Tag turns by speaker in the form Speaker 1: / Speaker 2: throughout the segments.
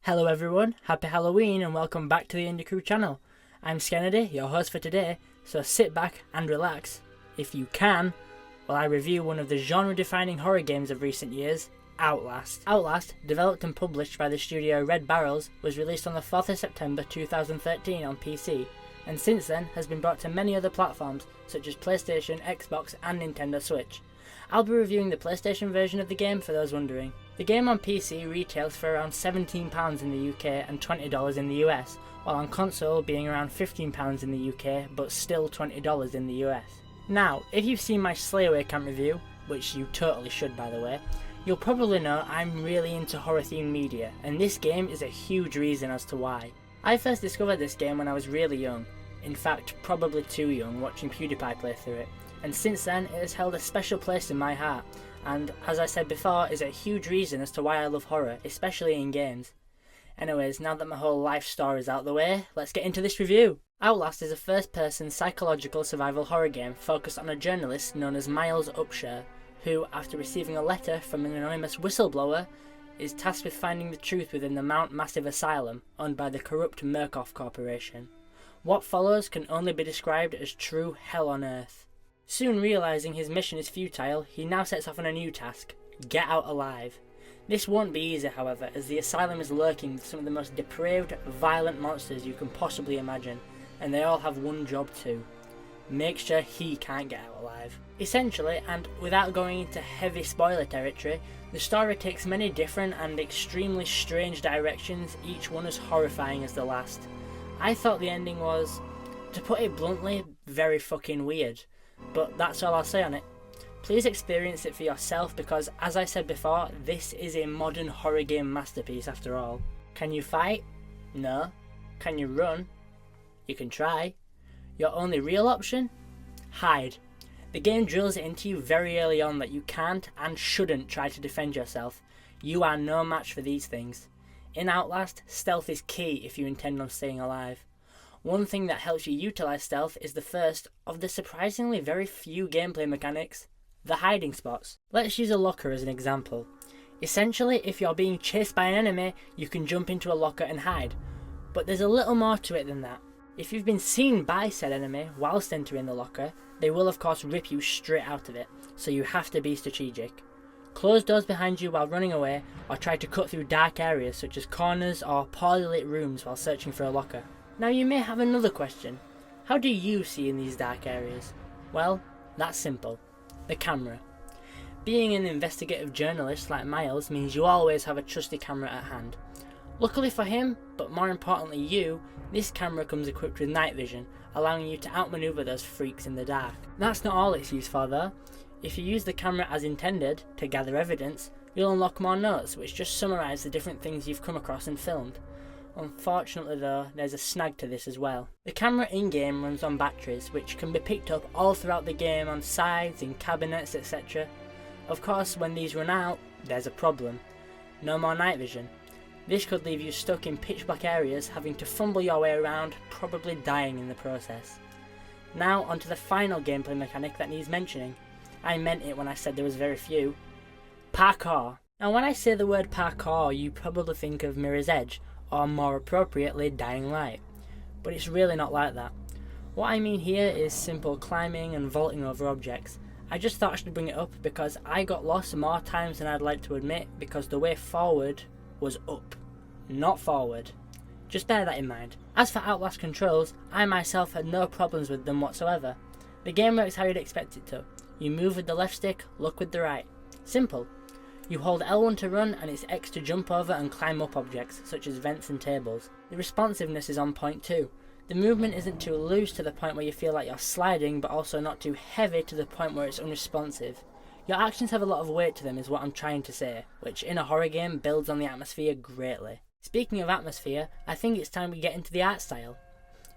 Speaker 1: Hello everyone, happy Halloween and welcome back to the Indie Crew channel. I'm Skennedy, your host for today, so sit back and relax, if you can, while I review one of the genre-defining horror games of recent years, Outlast. Outlast, developed and published by the studio Red Barrels, was released on the 4th of September 2013 on PC, and since then has been brought to many other platforms such as PlayStation, Xbox and Nintendo Switch. I'll be reviewing the PlayStation version of the game for those wondering. The game on PC retails for around £17 in the UK and $20 in the US, while on console being around £15 in the UK but still $20 in the US. Now, if you've seen my Slayaway Camp review, which you totally should by the way, you'll probably know I'm really into horror themed media, and this game is a huge reason as to why. I first discovered this game when I was really young, in fact probably too young, watching PewDiePie play through it, and since then it has held a special place in my heart, and as I said before, is a huge reason as to why I love horror, especially in games. Anyways, now that my whole life story is out the way, let's get into this review. Outlast is a first-person psychological survival horror game focused on a journalist known as Miles Upshur, who, after receiving a letter from an anonymous whistleblower, is tasked with finding the truth within the Mount Massive Asylum, owned by the corrupt Murkoff Corporation. What follows can only be described as true hell on earth. Soon realising his mission is futile, he now sets off on a new task: get out alive. This won't be easy, however, as the asylum is lurking with some of the most depraved, violent monsters you can possibly imagine, and they all have one job too: make sure he can't get out alive. Essentially, and without going into heavy spoiler territory, the story takes many different and extremely strange directions, each one as horrifying as the last. I thought the ending was, to put it bluntly, very fucking weird. But that's all I'll say on it. Please experience it for yourself because, as I said before, this is a modern horror game masterpiece after all. Can you fight? No. Can you run? You can try. Your only real option? Hide. The game drills it into you very early on that you can't and shouldn't try to defend yourself. You are no match for these things. In Outlast, stealth is key if you intend on staying alive. One thing that helps you utilise stealth is the first of the surprisingly very few gameplay mechanics: the hiding spots. Let's use a locker as an example. Essentially, if you're being chased by an enemy, you can jump into a locker and hide. But there's a little more to it than that. If you've been seen by said enemy whilst entering the locker, they will of course rip you straight out of it, so you have to be strategic. Close doors behind you while running away, or try to cut through dark areas such as corners or poorly lit rooms while searching for a locker. Now you may have another question. How do you see in these dark areas? Well, that's simple. The camera. Being an investigative journalist like Miles means you always have a trusty camera at hand. Luckily for him, but more importantly you, this camera comes equipped with night vision, allowing you to outmaneuver those freaks in the dark. That's not all it's used for though. If you use the camera as intended, to gather evidence, you'll unlock more notes which just summarise the different things you've come across and filmed. Unfortunately though, there's a snag to this as well. The camera in-game runs on batteries, which can be picked up all throughout the game on sides, in cabinets, etc. Of course, when these run out, there's a problem. No more night vision. This could leave you stuck in pitch black areas, having to fumble your way around, probably dying in the process. Now onto the final gameplay mechanic that needs mentioning. I meant it when I said there was very few. Parkour. Now when I say the word parkour, you probably think of Mirror's Edge, or more appropriately, Dying Light. But it's really not like that. What I mean here is simple climbing and vaulting over objects. I just thought I should bring it up because I got lost more times than I'd like to admit because the way forward was up, not forward. Just bear that in mind. As for Outlast controls, I myself had no problems with them whatsoever. The game works how you'd expect it to. You move with the left stick, look with the right. Simple. You hold L1 to run and it's X to jump over and climb up objects, such as vents and tables. The responsiveness is on point too. The movement isn't too loose to the point where you feel like you're sliding, but also not too heavy to the point where it's unresponsive. Your actions have a lot of weight to them is what I'm trying to say, which in a horror game builds on the atmosphere greatly. Speaking of atmosphere, I think it's time we get into the art style.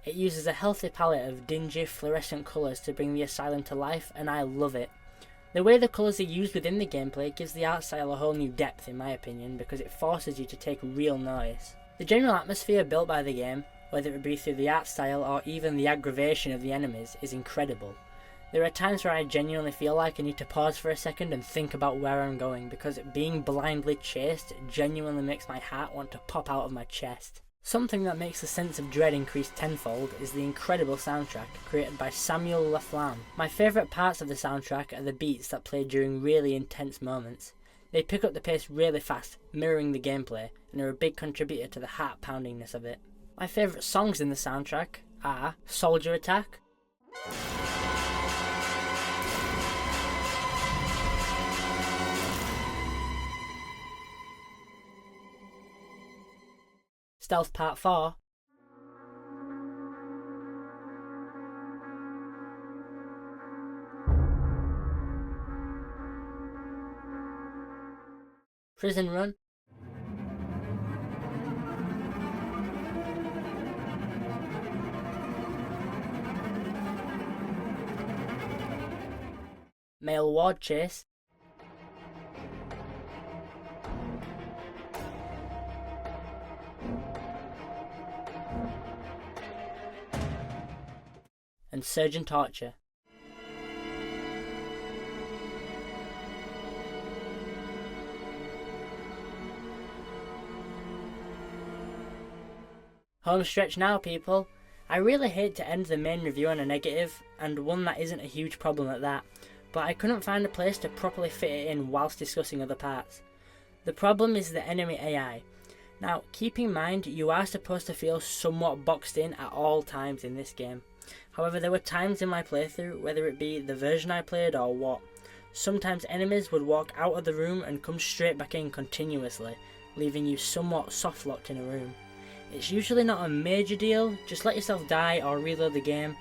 Speaker 1: It uses a healthy palette of dingy fluorescent colours to bring the asylum to life, and I love it. The way the colours are used within the gameplay gives the art style a whole new depth in my opinion, because it forces you to take real notice. The general atmosphere built by the game, whether it be through the art style or even the aggravation of the enemies, is incredible. There are times where I genuinely feel like I need to pause for a second and think about where I'm going, because being blindly chased genuinely makes my heart want to pop out of my chest. Something that makes the sense of dread increase tenfold is the incredible soundtrack created by Samuel Laflamme. My favourite parts of the soundtrack are the beats that play during really intense moments. They pick up the pace really fast, mirroring the gameplay, and are a big contributor to the heart-poundingness of it. My favourite songs in the soundtrack are Soldier Attack, Stealth Part 4, Prison Run, Male Ward Chase, and Surgeon Torture. Home stretch now, people. I really hate to end the main review on a negative, and one that isn't a huge problem at that, but I couldn't find a place to properly fit it in whilst discussing other parts. The problem is the enemy AI. Now, keep in mind you are supposed to feel somewhat boxed in at all times in this game. However, there were times in my playthrough, whether it be the version I played or what, sometimes enemies would walk out of the room and come straight back in continuously, leaving you somewhat soft-locked in a room. It's usually not a major deal, just let yourself die or reload the game,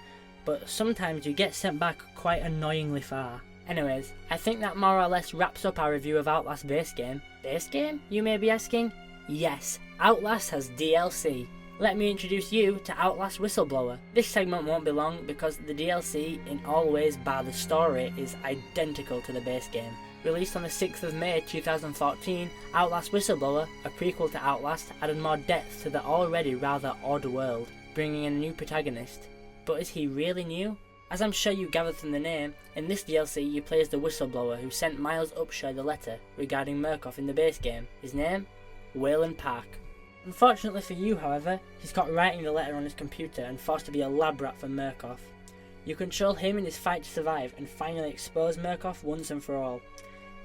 Speaker 1: but sometimes you get sent back quite annoyingly far. Anyways, I think that more or less wraps up our review of Outlast base game. Base game, you may be asking? Yes, Outlast has DLC. Let me introduce you to Outlast Whistleblower. This segment won't be long because the DLC, in all ways bar the story, is identical to the base game. Released on the 6th of May 2014, Outlast Whistleblower, a prequel to Outlast, added more depth to the already rather odd world, bringing in a new protagonist. But is he really new? As I'm sure you gathered from the name, in this DLC you play as the Whistleblower who sent Miles Upshur the letter regarding Murkoff in the base game. His name? Wayland Park. Unfortunately for you, however, he's caught writing the letter on his computer and forced to be a lab rat for Murkoff. You control him in his fight to survive and finally expose Murkoff once and for all.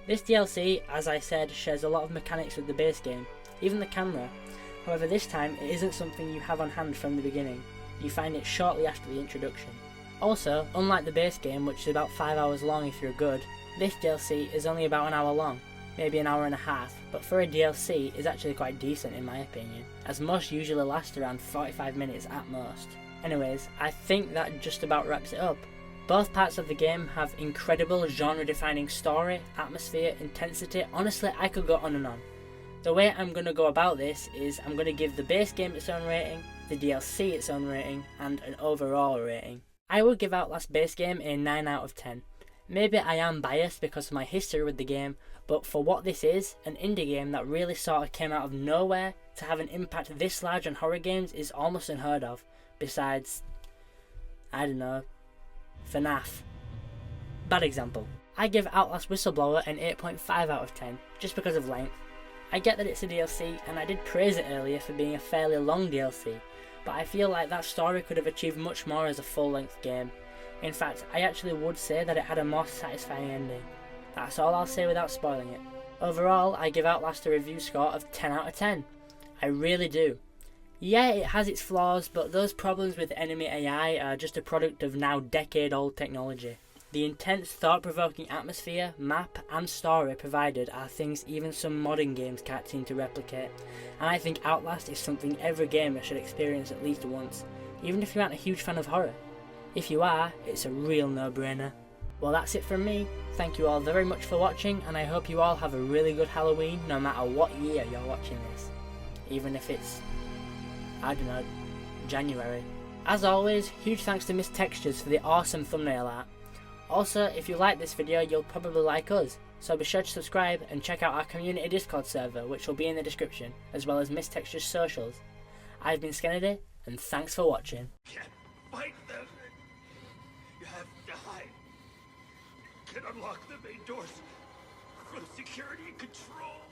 Speaker 1: This DLC, as I said, shares a lot of mechanics with the base game, even the camera. However, this time it isn't something you have on hand from the beginning. You find it shortly after the introduction. Also, unlike the base game, which is about 5 hours long if you're good, this DLC is only about an hour long, maybe an hour and a half, but for a DLC is actually quite decent in my opinion, as most usually last around 45 minutes at most. Anyways, I think that just about wraps it up. Both parts of the game have incredible genre-defining story, atmosphere, intensity. Honestly, I could go on and on. The way I'm going to go about this is I'm going to give the base game its own rating, the DLC its own rating, and an overall rating. I would give Outlast base game a 9 out of 10. Maybe I am biased because of my history with the game, but for what this is, an indie game that really sort of came out of nowhere, to have an impact this large on horror games is almost unheard of. Besides, I don't know, FNAF. Bad example. I give Outlast Whistleblower an 8.5 out of 10, just because of length. I get that it's a DLC, and I did praise it earlier for being a fairly long DLC, but I feel like that story could have achieved much more as a full-length game. In fact, I actually would say that it had a more satisfying ending. That's all I'll say without spoiling it. Overall, I give Outlast a review score of 10 out of 10. I really do. Yeah, it has its flaws, but those problems with enemy AI are just a product of now decade-old technology. The intense, thought-provoking atmosphere, map, and story provided are things even some modern games can't seem to replicate, and I think Outlast is something every gamer should experience at least once, even if you aren't a huge fan of horror. If you are, it's a real no-brainer. Well, that's it from me. Thank you all very much for watching, and I hope you all have a really good Halloween no matter what year you're watching this. Even if it's, I don't know, January. As always, huge thanks to Miss Textures for the awesome thumbnail art. Also, if you like this video, you'll probably like us, so be sure to subscribe and check out our community Discord server, which will be in the description, as well as Miss Textures' socials. I've been Skennedy, and thanks for watching.
Speaker 2: Can't fight them. You have to hide. can unlock the main doors for the security and control.